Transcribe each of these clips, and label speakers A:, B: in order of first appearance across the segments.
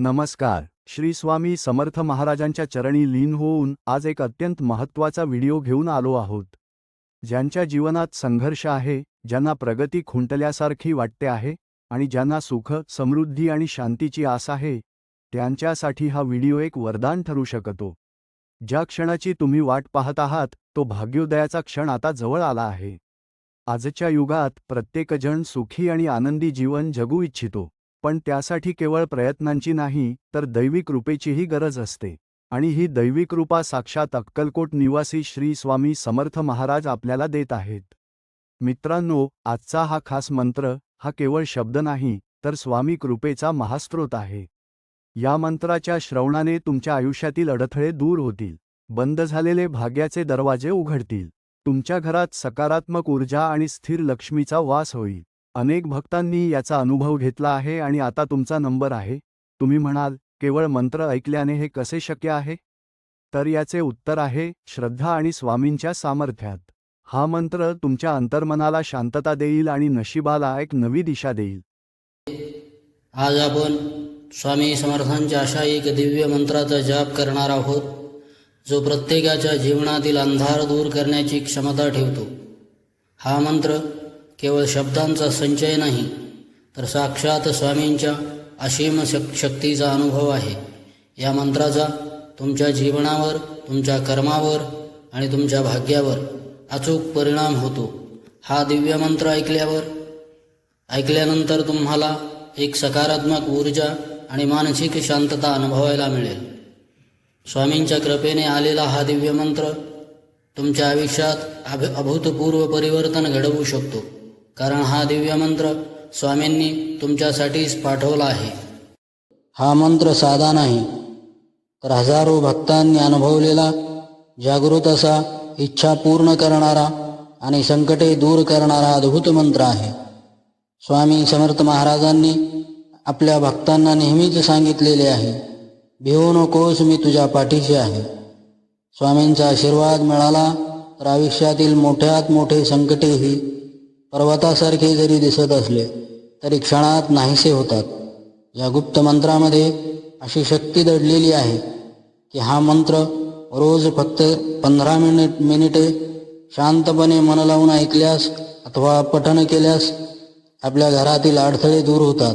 A: नमस्कार. श्री स्वामी समर्थ महाराजांच्या चरणी लीन होऊन आज एक अत्यंत महत्त्वाचा व्हिडिओ घेऊन आलो आहोत. ज्यांच्या जीवनात संघर्ष आहे, ज्यांना प्रगती खुंटल्यासारखी वाटते आहे आणि ज्यांना सुख, समृद्धी आणि शांतीची आस आहे, त्यांच्यासाठी हा व्हिडिओ एक वरदान ठरू शकतो. ज्या क्षणाची तुम्ही वाट पाहत आहात, तो भाग्योदयाचा क्षण आता जवळ आला आहे. आजच्या युगात प्रत्येकजण सुखी आणि आनंदी जीवन जगू इच्छितो. पण त्यासाठी केवळ प्रयत्नांची नाही, तर दैवी कृपेचीही गरज असते. आणि ही दैवी कृपा साक्षात अक्कलकोट निवासी श्री स्वामी समर्थ महाराज आपल्याला देत आहेत. मित्रांनो, आजचा हा खास मंत्र हा केवळ शब्द नाही, तर स्वामी कृपेचा महास्त्रोत आहे. या मंत्राच्या श्रवणाने तुमच्या आयुष्यातील अडथळे दूर होतील, बंद झालेले भाग्याचे दरवाजे उघडतील, तुमच्या घरात सकारात्मक ऊर्जा आणि स्थिर लक्ष्मीचा वास होईल. अनेक भक्तांनी याचा अनुभव घेतला आहे आणि आता तुमचा नंबर आहे. तुम्ही म्हणाल, केवळ मंत्र ऐकल्याने हे कसे शक्य आहे? तर याचे उत्तर आहे श्रद्धा आणि स्वामींच्या सामर्थ्यात. हा मंत्र तुमच्या अंतर्मनाला शांतता देईल आणि नशिबाला एक नवी दिशा देईल.
B: आज आपण स्वामी समर्थांच्या अशा एक दिव्य मंत्राचा जाप करणार आहोत, जो प्रत्येकाच्या जीवनातील अंधार दूर करण्याची क्षमता ठेवतो. हा मंत्र केवळ शब्दांचा संचय नाही, तर साक्षात स्वामींच्या असीम शक्तीचा अनुभव आहे. या मंत्राचा तुमच्या जीवनावर, तुमच्या कर्मावर आणि तुमच्या भाग्यावर अचूक परिणाम होतो. हा दिव्य मंत्र ऐकल्यानंतर तुम्हाला एक सकारात्मक ऊर्जा आणि मानसिक शांतता अनुभवायला मिळेल. स्वामींच्या कृपेने आलेला हा दिव्य मंत्र तुमच्या आयुष्यात अभूतपूर्व परिवर्तन घडवू शकतो, कारण हा दिव्य मंत्र स्वामींनी तुमच्यासाठीच पाठवला आहे. हा मंत्र साधा नाही, तर हजारो भक्तांनी अनुभवलेला जागृत असा, इच्छा पूर्ण करणारा आणि संकटे दूर करणारा अद्भुत मंत्र आहे. स्वामी समर्थ महाराजांनी आपल्या भक्तांना नेहमीच सांगितलेले आहे, भिवू नकोस, मी तुझ्या पाठीशी आहे. स्वामींचा आशीर्वाद मिळाला तर आयुष्यातील मोठ्यात मोठे संकटेही पर्वतासारखे जरी दिसत असले तरी क्षणात नाहीसे होतात. या गुप्त मंत्रामध्ये अशी शक्ती दडलेली आहे की हा मंत्र रोज फक्त 15 मिनिटे शांतपणे मन लावून ऐकल्यास अथवा पठण केल्यास आपल्या घरातील अडथळे दूर होतात,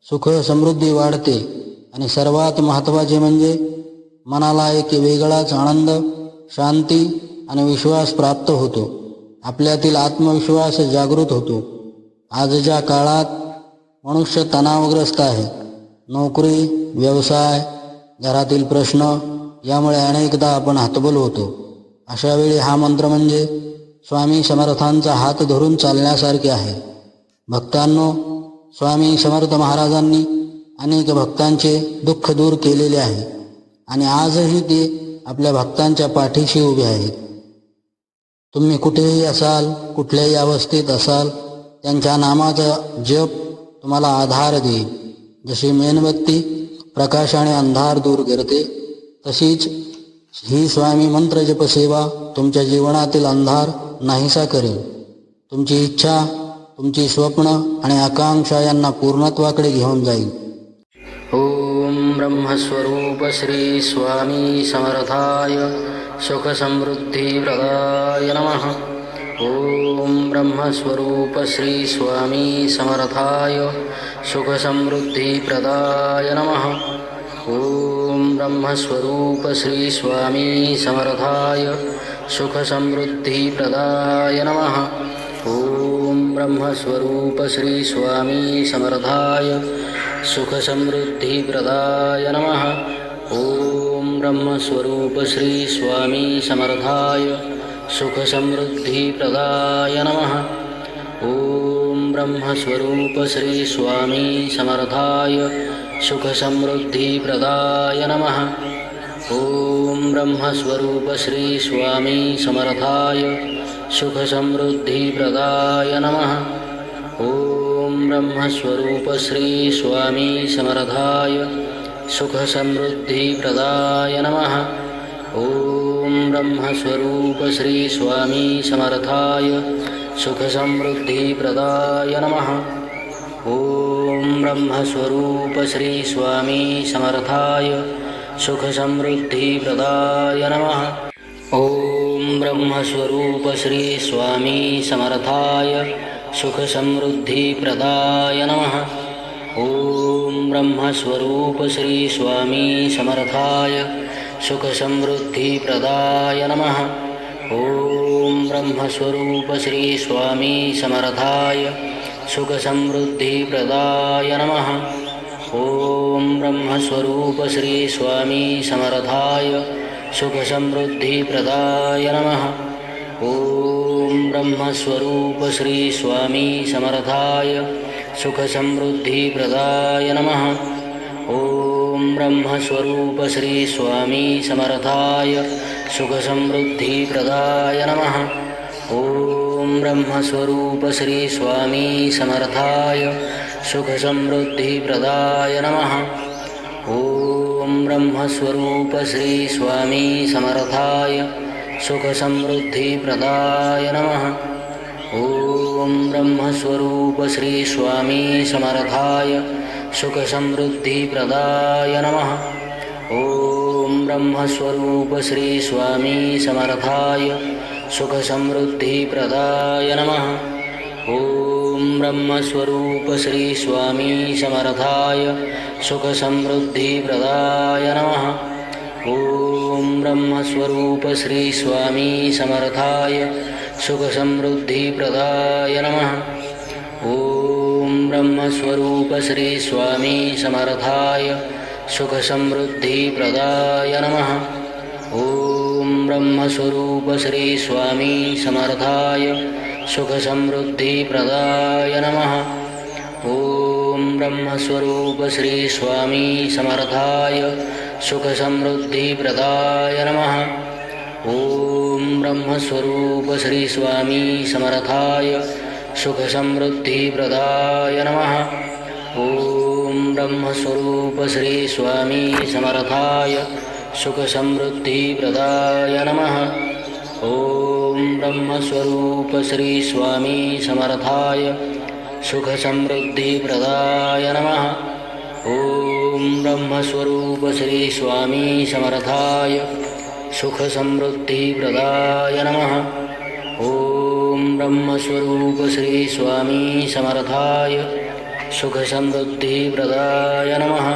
B: सुख समृद्धी वाढते आणि सर्वात महत्त्वाचे म्हणजे मनाला एक वेगळाच आनंद, शांती आणि विश्वास प्राप्त होतो. आपल्यातील आत्मविश्वास जागृत होतो. आजच्या काळात मनुष्य तणावग्रस्त आहे. नोकरी, व्यवसाय, घरातील प्रश्न यामुळे अनेकदा आपण हतबल होतो. अशा वेळी हा मंत्र म्हणजे स्वामी समर्थांचा हात धरून चालण्यासारखे आहे. भक्तांनो, स्वामी समर्थ महाराजांनी अनेक भक्तांचे दुःख दूर केलेले आहे आणि आजही ते आपल्या भक्तांच्या पाठीशी उभे आहेत. तुम्ही कुठेही असाल, कुठल्याही अवस्थेत असाल, त्यांच्या नामाचा जप तुम्हाला आधार देईल. जशी मेणबत्ती प्रकाशाने अंधार दूर करते, तशीच ही स्वामी मंत्र जप सेवा तुमच्या जीवनातील अंधार नाहीसा करेल. तुमची इच्छा, तुमची स्वप्न आणि आकांक्षा यांना पूर्णत्वाकडे घेऊन जाईल.
C: ओम ब्रह्मस्वरूप श्री स्वामी समर्थाय सुख समृद्धी प्रदाय नमः. ओम ब्रह्मस्वरूप श्री स्वामी समर्थाय सुख समृद्धी प्रदाय नमः. ओम ब्रह्मस्वरूप श्री स्वामी समर्थाय सुख समृद्धी प्रदाय नमः. ओम ब्रह्मस्वरूप श्री स्वामी समर्थाय सुख समृद्धी प्रदाय नमः. ओम ब्रह्मस्वरूप श्री स्वामी समर्थाय सुख समृद्धी प्रदाय नमः. ओम ब्रह्मस्वरूप श्री स्वामी समर्थाय सुख समृद्धी प्रदाय नमः. ओम ब्रह्मस्वरूप श्री स्वामी समर्थाय सुख समृद्धी प्रदाय नमः. ओम ब्रह्मस्वरूप श्री स्वामी समर्थाय सुख समृद्धी प्रदाय नमः. ओम ब्रह्मस्वरूप श्री स्वामी समर्थाय सुख समृद्धी प्रदाय नमः. ओम ब्रह्मस्वरूप श्री स्वामी समर्थाय सुख समृद्धि प्रदाय नमः। ओम ब्रह्मस्वरूप श्री स्वामी समर्थाय सुख समृद्धि प्रदाय नमः। ओम ब्रह्मस्वरूप श्री स्वामी समर्थाय सुख समृद्धि प्रदाय नमः। ओम ब्रह्मस्वरूप श्री स्वामी समर्थाय सुख समृद्धि प्रदाय नमः। ओम ब्रह्मस्वरूप श्री स्वामी समर्थाय सुख समृद्धि प्रदाय नमः। ओम ब्रह्मस्वरूप श्री स्वामी समर्थाय सुख समृद्धि प्रदाय नमः। ओम ब्रह्मस्वरूप श्री स्वामी समर्थाय सुख समृद्धि प्रदाय नमः। ओम ब्रह्मस्वरूप श्री स्वामी समर्थाय सुख समृद्धि प्रदाय नमः। ओम ब्रह्मस्वरूप श्री स्वामी समर्थाय सुख समृद्धि प्रदाय नमः। ओम ब्रह्मस्वरूप श्री स्वामी समर्थाय सुख समृद्धि प्रदाय नमः। ओम ब्रह्मस्वरूप श्री स्वामी समर्थाय सुख समृद्धि प्रदाय नमः। ओम ब्रह्मस्वरूप श्री स्वामी समर्थाय सुख समृद्धि प्रदाय नमः। ओम ब्रह्मस्वरूप श्री स्वामी समर्थाय सुख समृद्धि प्रदाय नमः। ओम ब्रह्मस्वरूप श्री स्वामी समर्थाय सुख समृद्धि प्रदाय नमः। ओम ब्रह्मस्वरूप श्री स्वामी समर्थाय सुख समृद्धि प्रदाय नमः। ओम ब्रह्मस्वरूप श्री स्वामी समर्थाय सुख समृद्धि प्रदाय नमः। ओम ब्रह्मस्वरूप श्री स्वामी समर्थाय सुख समृद्धि प्रदाय नमः। ओम ब्रह्मस्वरूप श्री स्वामी समर्थाय सुख समृद्धि प्रदाय नमः। ओम ब्रह्मस्वरूप श्री स्वामी समर्थाय सुख समृद्धि प्रदाय नमः। ओम ब्रह्मस्वरूप श्री स्वामी समर्थाय सुख समृद्धि प्रदाय नमः। ओम ब्रह्मस्वरूप श्री स्वामी समर्थाय सुख समृद्धि प्रदाय नमः।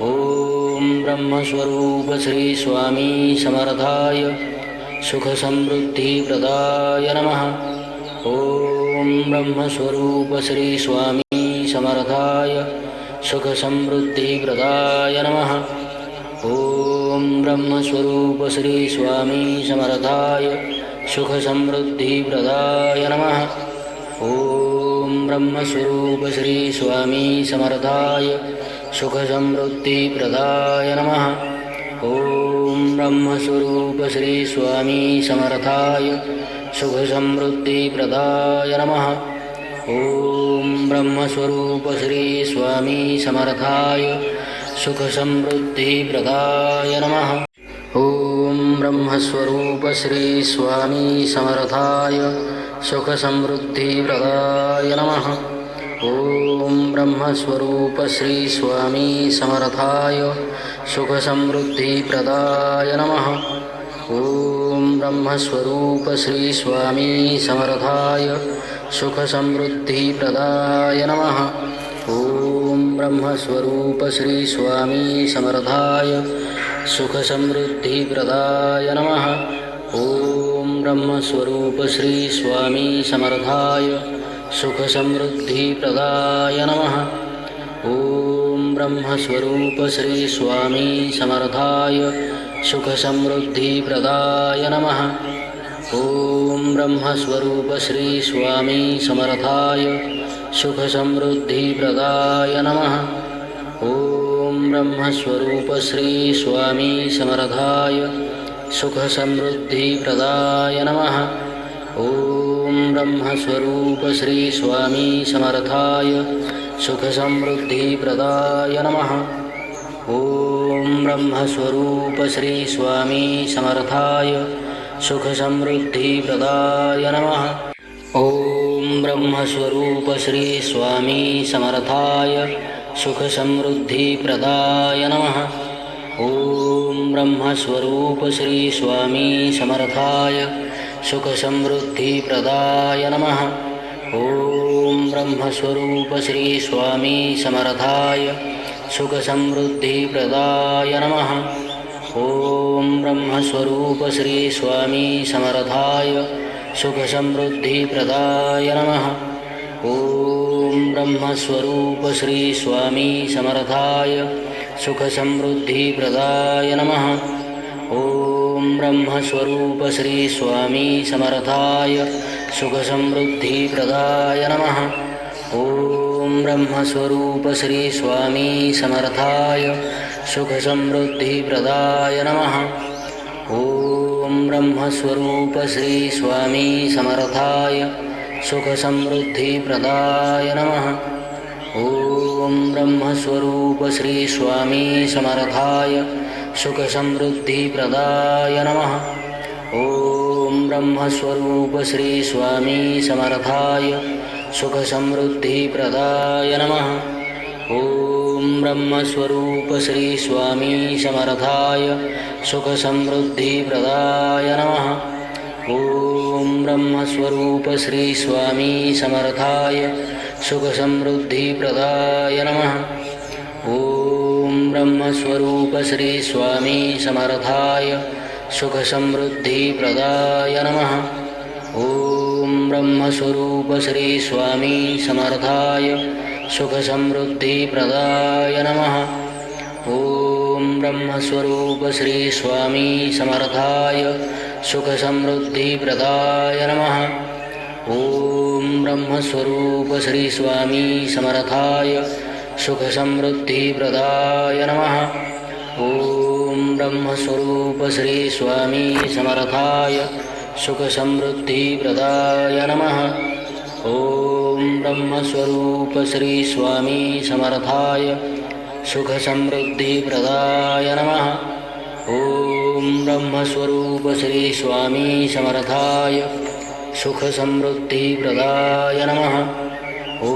C: ओम ब्रह्मस्वरूप श्री स्वामी समर्थाय सुख समृद्धि प्रदाय नमः। ओम ब्रह्मस्वरूप श्री स्वामी समर्थाय सुख समृद्धि प्रदाय नमः। ओम ब्रह्मस्वरूप श्री स्वामी समर्थाय सुख समृद्धि प्रदाय नमः। ओम ब्रह्मस्वरूप श्री स्वामी समर्थाय सुख समृद्धि प्रदाय नमः। ओम ब्रह्मस्वरूप श्री स्वामी समर्थाय सुख समृद्धि प्रदाय नमः। ओम ब्रह्मस्वरूप श्री स्वामी समर्थाय सुख समृद्धि प्रदाय नमः। ओम ब्रह्मस्वरूप श्री स्वामी समर्थाय सुख समृद्धि प्रदाय नमः। ओम ब्रह्मस्वरूप श्री स्वामी समर्थाय सुख समृद्धि प्रदाय नमः। ओम ब्रह्मस्वरूप श्री स्वामी समर्थाय सुख समृद्धि प्रदाय नमः। ओम ब्रह्मस्वरूप श्री स्वामी समर्थाय सुख समृद्धि प्रदाय नमः। ओम ब्रह्मस्वरूप श्री स्वामी समर्थाय सुख समृद्धि प्रदाय नमः। ओम ब्रह्मस्वरूप श्री स्वामी समर्थाय सुख समृद्धि प्रदाय नमः। ओम ब्रह्मस्वरूप श्री स्वामी समर्थाय सुख समृद्धि प्रदाय नमः। ओम ब्रह्मस्वरूप श्री स्वामी समर्थाय सुख समृद्धि प्रदाय नमः। ओम ब्रह्मस्वरूप श्री स्वामी समर्थाय सुख समृद्धि प्रदाय नमः। ओम ब्रह्मस्वरूप श्री स्वामी समर्थाय सुख समृद्धि प्रदाय नमः। ओम ब्रह्मस्वरूप श्री स्वामी समर्थाय सुखसमृद्धिप्रदाय नमः। ॐ ब्रह्मस्वरूप श्री स्वामी समर्थाय सुखसमृद्धिप्रदाय नमः। ॐ ब्रह्मस्वरूप श्री स्वामी समर्थाय सुखसमृद्धिप्रदाय नमः। ॐ ब्रह्मस्वरूप श्री स्वामी समर्थाय सुखसमृद्धिप्रदाय नमः। ॐ ब्रह्मस्वरूप श्री स्वामी समर्थाय सुखसमृद्धिप्रदाय नमः। ॐ ब्रह्मस्वरूप श्री स्वामी समर्थाय सुखसमृद्धिप्रदाय नमः। ॐ ब्रह्मस्वरूप श्री स्वामी समर्थाय सुखसमृद्धिप्रदाय नमः। ॐ ब्रह्मस्वरूप श्री स्वामी समर्थाय सुखसमृद्धिप्रदाय नमः। ॐ ब्रह्मस्वरूप श्री स्वामी समर्थाय सुखसमृद्धिप्रदाय नमः। ॐ ब्रह्मस्वरूप श्री स्वामी समर्थाय सुखसमृद्धिप्रदाय नमः। ॐ ब्रह्मस्वरूप श्री स्वामी समर्थाय सुखसमृद्धिप्रदाय नमः। ॐ ब्रह्मस्वरूप श्री स्वामी समर्थाय सुखसमृद्धिप्रदाय नमः। ॐ ब्रह्मस्वरूप श्री स्वामी समर्थाय सुखसमृद्धिप्रदाय नमः। ॐ ब्रह्मस्वरूप श्री स्वामी समर्थाय सुखसमृद्धिप्रदाय नमः। ॐ ब्रह्मस्वरूप श्री स्वामी समर्थाय सुखसमृद्धिप्रदाय नमः। ॐ ब्रह्मस्वरूप श्री स्वामी समर्थाय सुखसमृद्धिप्रदाय नमः। ॐ ब्रह्मस्वरूप श्री स्वामी समर्थाय सुखसमृद्धिप्रदाय नमः। ॐ ब्रह्मस्वरूप श्री स्वामी समर्थाय सुखसमृद्धिप्रदाय नमः। ॐ ब्रह्मस्वरूप श्री स्वामी समर्थाय सुखसमृद्धिप्रदाय नमः। ॐ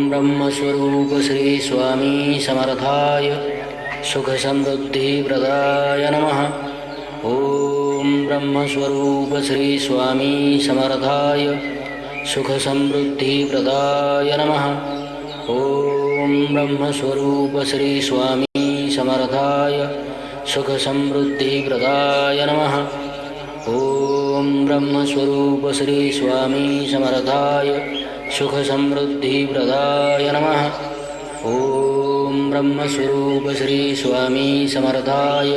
C: ब्रह्मस्वरूप श्री स्वामी समर्थाय सुखसमृद्धिप्रदाय नमः। ॐ ब्रह्मस्वरूप श्री स्वामी समर्थाय सुखसमृद्धिप्रदाय नमः। ॐ ब्रह्मस्वरूप श्री स्वामी समर्थाय सुखसमृद्धिप्रदाय नमः। ॐ ब्रह्मस्वरूप श्री स्वामी समर्थाय सुखसमृद्धिप्रदाय नमः। ॐ ब्रह्मस्वरूप श्री स्वामी समर्थाय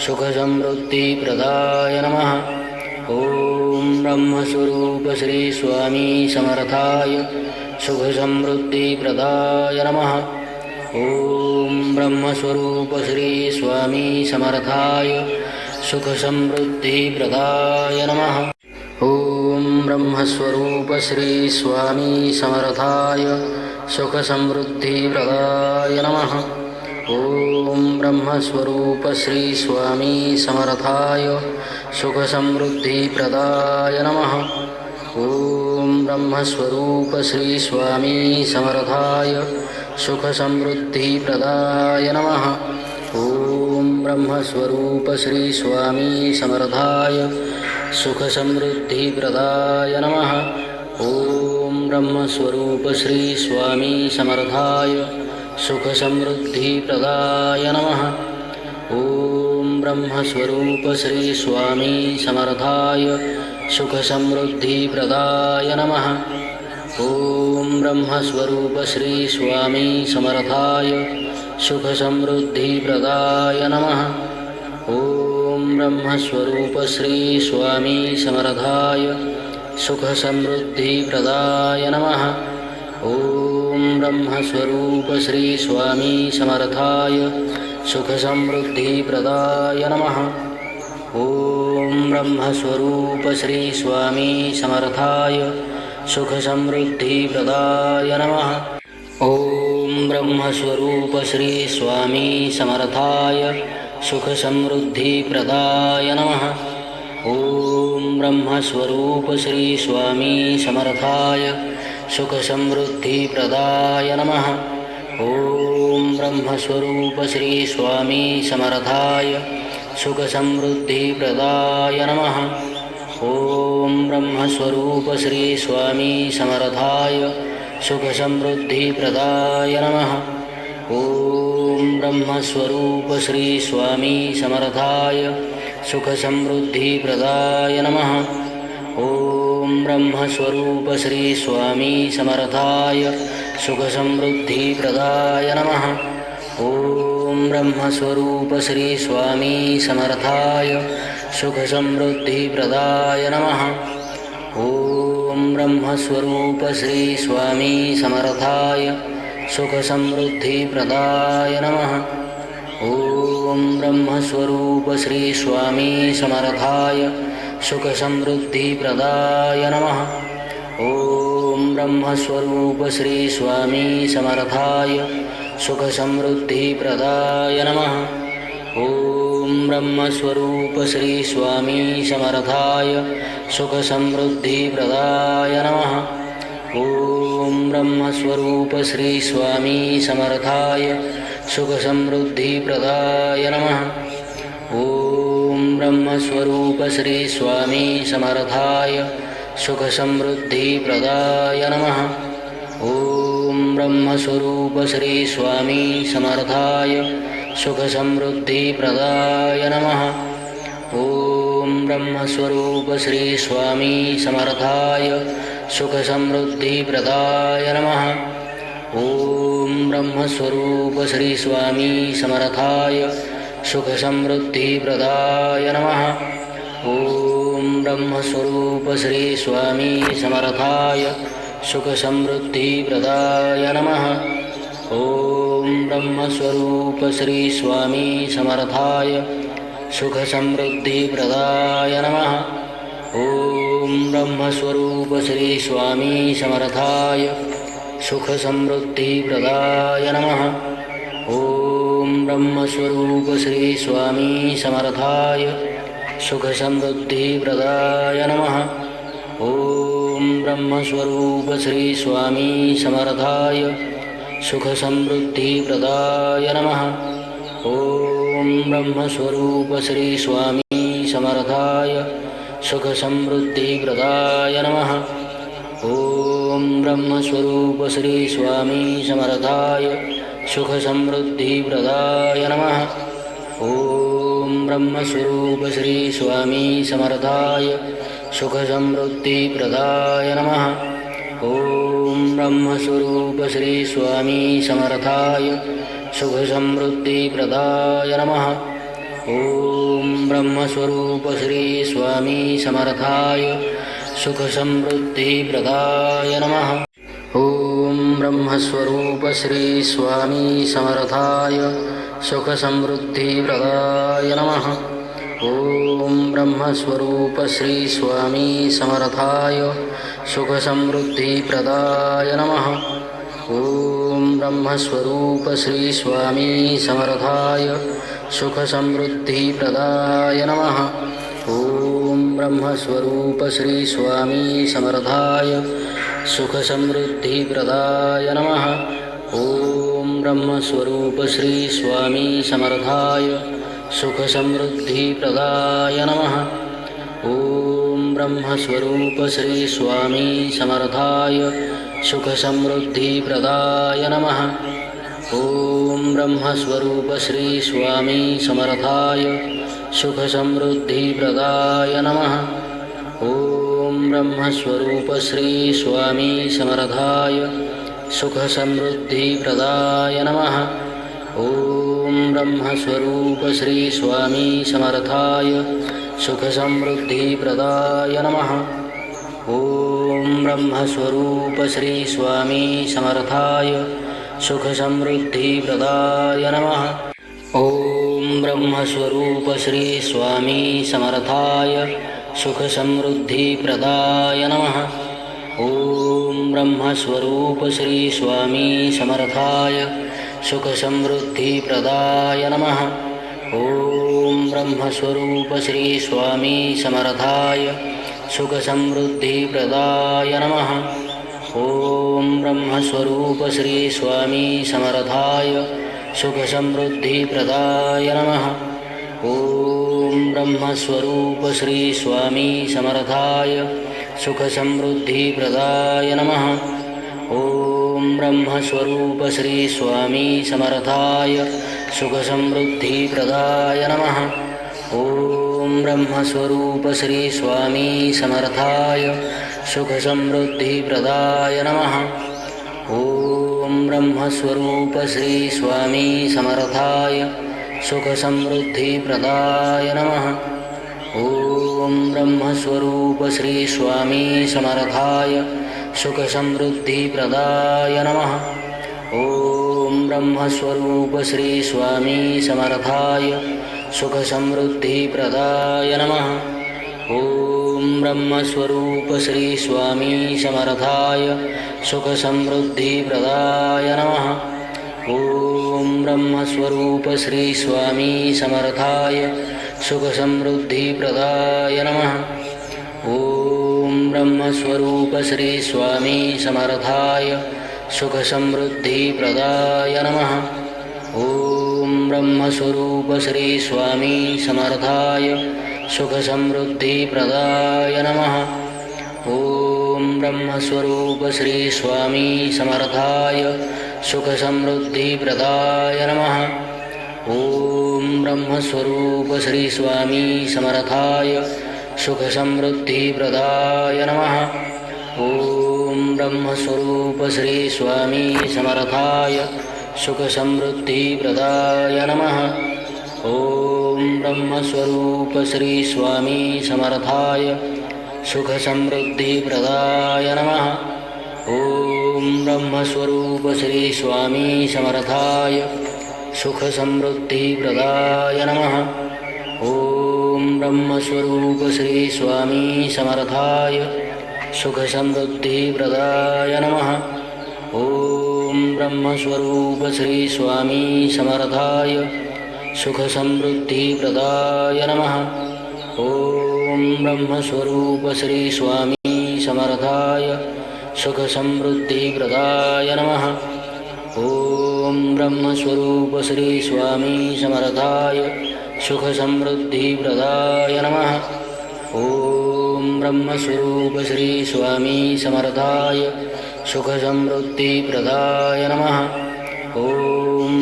C: सुखसमृद्धिप्रदाय नमः। ॐ ब्रह्मस्वरूप श्री स्वामी समर्थाय सुखसमृद्धिप्रदाय नमः। ॐ ब्रह्मस्वरूप श्री स्वामी समर्थाय सुखसमृद्धिप्रदाय नमः। ॐ ब्रह्मस्वरूप श्री स्वामी समर्थाय सुखसमृद्धिप्रदाय नमः। ॐ ब्रह्मस्वरूप श्री स्वामी समर्थाय सुखसमृद्धिप्रदाय नमः। ॐ ब्रह्मस्वरूप श्री स्वामी समर्थाय सुखसमृद्धिप्रदाय नमः। ॐ ब्रह्मस्वरूप श्री स्वामी समर्थाय सुखसमृद्धिप्रदाय नमः। ॐ ब्रह्मस्वरूप श्री स्वामी समर्थाय सुखसमृद्धिप्रदाय नमः। ॐ ब्रह्मस्वरूप श्री स्वामी समर्थाय सुखसमृद्धिप्रदाय नमः। ॐ ब्रह्मस्वरूप श्री स्वामी समर्थाय सुखसमृद्धिप्रदाय नमः। ॐ ब्रह्मस्वरूप श्री स्वामी समर्थाय सुखसमृद्धिप्रदाय नमः। ॐ ब्रह्मस्वरूप श्री स्वामी समर्थाय सुखसमृद्धिप्रदाय नमः। ॐ ब्रह्मस्वरूप श्री स्वामी समर्थाय सुखसमृद्धिप्रदाय नमः। ॐ ब्रह्मस्वरूप श्री स्वामी समर्थाय सुखसमृद्धिप्रदाय नमः। ॐ ब्रह्मस्वरूप श्री स्वामी समर्थाय सुखसमृद्धिप्रदाय नमः। ॐ ब्रह्मस्वरूप श्री स्वामी समर्थाय सुखसमृद्धिप्रदाय नमः। ॐ ब्रह्मस्वरूप श्री स्वामी समर्थाय सुखसमृद्धिप्रदाय नमः। ॐ ब्रह्मस्वरूप श्री स्वामी समर्थाय सुखसमृद्धिप्रदाय नमः। ॐ ब्रह्मस्वरूप श्री स्वामी समर्थाय सुखसमृद्धिप्रदाय नमः। ॐ ब्रह्मस्वरूप श्री स्वामी समर्थाय सुखसमृद्धिप्रदाय नमः। ॐ ब्रह्मस्वरूप श्री स्वामी समर्थाय सुखसमृद्धिप्रदाय नमः। ॐ ब्रह्मस्वरूप श्री स्वामी समर्थाय सुखसमृद्धिप्रदाय नमः। ॐ ब्रह्मस्वरूप श्री स्वामी समर्थाय सुखसमृद्धिप्रदाय नमः। ॐ ब्रह्मस्वरूप श्री स्वामी समर्थाय सुखसमृद्धिप्रदाय नमः। ॐ ब्रह्मस्वरूप श्री स्वामी समर्थाय सुखसमृद्धिप्रदाय नमः। ॐ ब्रह्मस्वरूप श्री स्वामी समर्थाय सुखसमृद्धिप्रदाय नमः। ॐ ब्रह्मस्वरूप श्री स्वामी समर्थाय सुखसमृद्धिप्रदाय नमः। ॐ ब्रह्मस्वरूप श्री स्वामी समर्थाय सुखसमृद्धिप्रदाय नमः। ॐ ब्रह्मस्वरूप श्री स्वामी समर्थाय सुखसमृद्धिप्रदाय नमः। ॐ ब्रह्मस्वरूप श्री स्वामी समर्थाय सुखसमृद्धिप्रदाय नमः। ॐ ब्रह्मस्वरूप श्री स्वामी समर्थाय सुखसमृद्धिप्रदाय नमः। ॐ ब्रह्मस्वरूप श्री स्वामी समर्थाय सुखसमृद्धिप्रदाय नमः। ॐ ब्रह्मस्वरूप श्री स्वामी समर्थाय सुखसमृद्धिप्रदाय नमः। ॐ ब्रह्मस्वरूप श्री स्वामी समर्थाय सुखसमृद्धिप्रदाय नमः। ॐ ब्रह्मस्वरूप श्री स्वामी समर्थाय सुखसमृद्धिप्रदाय नमः। ॐ ब्रह्मस्वरूप श्री स्वामी समर्थाय सुखसमृद्धिप्रदाय नमः। ॐ ब्रह्मस्वरूप श्री स्वामी समर्थाय सुखसमृद्धिप्रदाय नमः। ॐ ब्रह्मस्वरूप श्री स्वामी समर्थाय सुखसमृद्धिप्रदाय नमः। ॐ ब्रह्मस्वरूप श्री स्वामी समर्थाय सुखसमृद्धिप्रदाय नमः। ॐ ब्रह्मस्वरूप श्री स्वामी समर्थाय सुखसमृद्धिप्रदाय नमः। ॐ ब्रह्मस्वरूप श्री स्वामी समर्थाय सुखसमृद्धिप्रदाय नमः। ॐ ब्रह्मस्वरूप श्री स्वामी समर्थाय सुखसमृद्धिप्रदाय नमः। ॐ ब्रह्मस्वरूप श्री स्वामी समर्थाय सुखसमृद्धिप्रदाय नमः। ॐ ब्रह्मस्वरूप श्री स्वामी समर्थाय सुखसमृद्धिप्रदाय नमः। ॐ ब्रह्मस्वरूप श्री स्वामी समर्थाय सुखसमृद्धिप्रदाय नमः। ॐ ब्रह्मस्वरूप श्री स्वामी समर्थाय सुखसमृद्धिप्रदाय नमः। ॐ ब्रह्मस्वरूप श्री स्वामी समर्थाय सुखसमृद्धिप्रदाय नमः। ॐ ब्रह्मस्वरूप श्री स्वामी समर्थाय सुखसमृद्धिप्रदाय नमः। ॐ ब्रह्मस्वरूप श्री स्वामी समर्थाय सुखसमृद्धिप्रदाय नमः। ॐ ब्रह्मस्वरूप श्री स्वामी समर्थाय सुखसमृद्धिप्रदाय नमः। ॐ ब्रह्मस्वरूप श्री स्वामी समर्थाय सुखसमृद्धिप्रदाय नमः। ॐ ब्रह्मस्वरूप श्री स्वामी समर्थाय सुखसमृद्धिप्रदाय नमः। ॐ ब्रह्मस्वरूप श्री स्वामी समर्थाय सुखसमृद्धिप्रदाय नमः। ॐ ब्रह्मस्वरूप श्री स्वामी समर्थाय सुखसमृद्धिप्रदाय नमः। ॐ ब्रह्मस्वरूप श्री स्वामी समर्थाय सुखसमृद्धिप्रदाय नमः। ॐ ब्रह्मस्वरूप श्री स्वामी समर्थाय सुखसमृद्धिप्रदाय नमः। ॐ ब्रह्मस्वरूप श्री स्वामी समर्थाय सुखसमृद्धिप्रदाय नमः। ॐ ब्रह्मस्वरूप श्री स्वामी समर्थाय सुखसमृद्धिप्रदाय नमः। ॐ ब्रह्मस्वरूप श्री स्वामी समर्थाय सुखसमृद्धिप्रदाय नमः। ॐ ब्रह्मस्वरूप श्री स्वामी समर्थाय सुखसमृद्धिप्रदाय नमः। ॐ ब्रह्मस्वरूप श्री स्वामी समर्थाय सुखसमृद्धिप्रदाय नमः। ॐ ब्रह्मस्वरूप श्री स्वामी समर्थाय सुखसमृद्धिप्रदाय नमः। ॐ ब्रह्मस्वरूप श्री स्वामी समर्थाय सुखसमृद्धिप्रदाय नमः। ॐ ब्रह्मस्वरूप श्री स्वामी समर्थाय सुखसमृद्धिप्रदाय नमः। ॐ ब्रह्मस्वरूप श्री स्वामी समर्थाय सुखसमृद्धिप्रदाय नमः। ॐ ब्रह्मस्वरूप श्री स्वामी समर्थाय सुखसमृद्धिप्रदाय नमः। ॐ ब्रह्मस्वरूप श्री स्वामी समर्थाय सुखसमृद्धिप्रदाय नमः। ॐ ब्रह्मस्वरूप श्री स्वामी समर्थाय सुखसमृद्धिप्रदाय नमः। ॐ ब्रह्मस्वरूप श्री स्वामी समर्थाय सुखसमृद्धिप्रदाय नमः। ॐ ब्रह्मस्वरूप श्री स्वामी समर्थाय सुखसमृद्धिप्रदाय नमः। ॐ ब्रह्मस्वरूप श्री स्वामी समर्थाय सुखसमृद्धिप्रदाय नमः। ॐ ब्रह्मस्वरूप श्री स्वामी समर्थाय सुखसमृद्धिप्रदाय नमः। ॐ ब्रह्मस्वरूप श्री स्वामी समर्थाय सुखसमृद्धिप्रदाय नमः। ॐ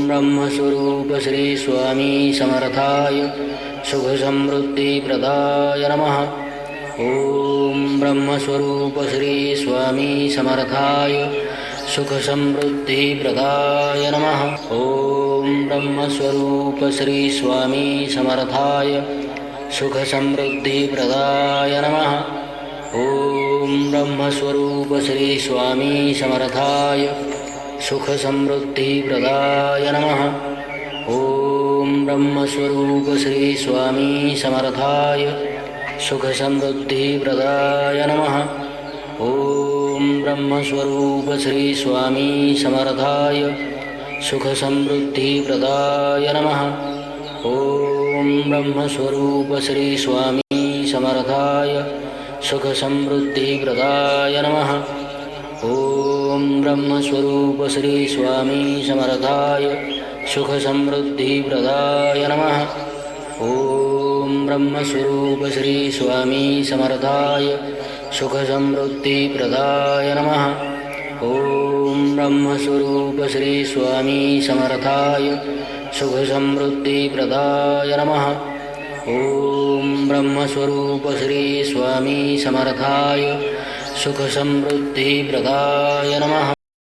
C: ब्रह्मस्वरूप श्री स्वामी समर्थाय सुखसमृद्धिप्रदाय नमः। ॐ ब्रह्मस्वरूप श्री स्वामी समर्थाय सुखसमृद्धिप्रदाय नमः। ॐ ब्रह्मस्वरूप श्री स्वामी समर्थाय सुखसमृद्धिप्रदाय नमः। ॐ ब्रह्मस्वरूप श्री स्वामी समर्थाय सुखसमृद्धिप्रदाय नमः। ॐ ब्रह्मस्वरूप श्री स्वामी समर्थाय सुखसमृद्धिप्रदाय नमः। ॐ ब्रह्मस्वरूप श्री स्वामी समर्थाय सुखसमृद्धिप्रदाय नमः। ॐ ब्रह्मस्वरूप श्री स्वामी समर्थाय सुखसमृद्धिप्रदाय नमः। ॐ ब्रह्मस्वरूप श्री स्वामी समर्थाय सुखसमृद्धिप्रदाय नमः। ॐ ब्रह्मस्वरूप श्री स्वामी समर्थाय सुखसमृद्धिप्रदाय नमः। ॐ ब्रह्मस्वरूप श्री स्वामी समर्थाय सुखसमृद्धिप्रदाय नमः। ॐ ब्रह्मस्वरूप श्री स्वामी समर्थाय सुखसमृद्धिप्रदाय नमः।